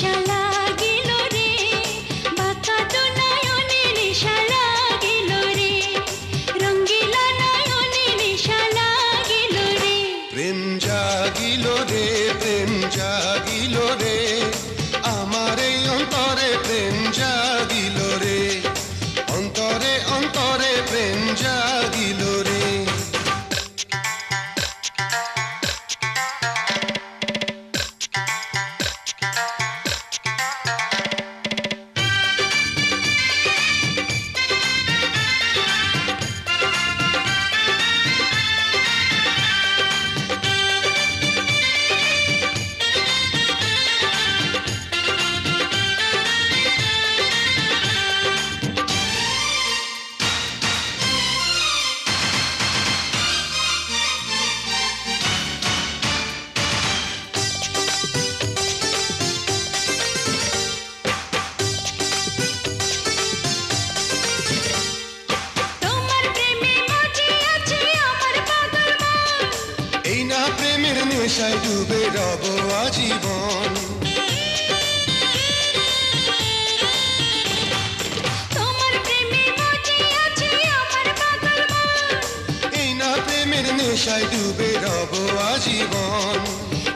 নেশা লাগিল রে, বাঁকা তো নয়নে নেশা লাগিল রে, রঙ্গিলা নয়নে নেশা লাগিল রে। প্রেম জাগিল রে, প্রেম জাগিল রে, আমার এই অন্তরে প্রেম জাগিল রে, অন্তরে অন্তরে প্রেম জাগিল রে। তোমার প্রেমে মজে আছে আমার পাগল মন, এই না প্রেমের নেশায় ডুবে রব আজীবন। তোমার প্রেমে মজে আছে আমার পাগল মন, এই না প্রেমের নেশায় ডুবে রব আজীবন।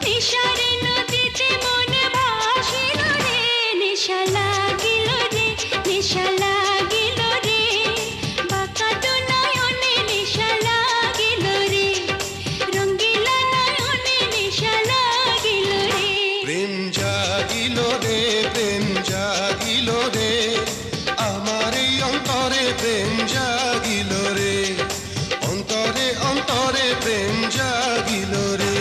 নেশারে নদীতে মন ভাসিল রে, নেশা লাগিল রে, নেশা লাগিল রে, বাঁকা তো নয়নে নেশা লাগিল রে, রঙ্গিলা নয়নে নেশা লাগিল রে। প্রেম জাগিল রে, প্রেম জাগিল রে, আমার এই অন্তরে প্রেম জাগিল রে, অন্তরে অন্তরে প্রেম জাগিল রে।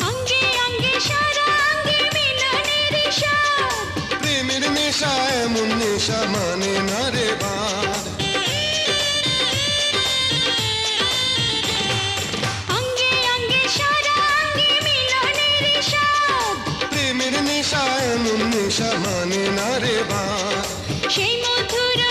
অঙ্গে অঙ্গে সারা অঙ্গে মিলনের স্বাদ, প্রেমের নেশা এমন নেশা মানে না রে বাঁধ। অঙ্গে অঙ্গে সারা অঙ্গে মিলনের স্বাদ, প্রেমের নেশা এমন নেশা মানে না রে বাঁধ। সেই মধুর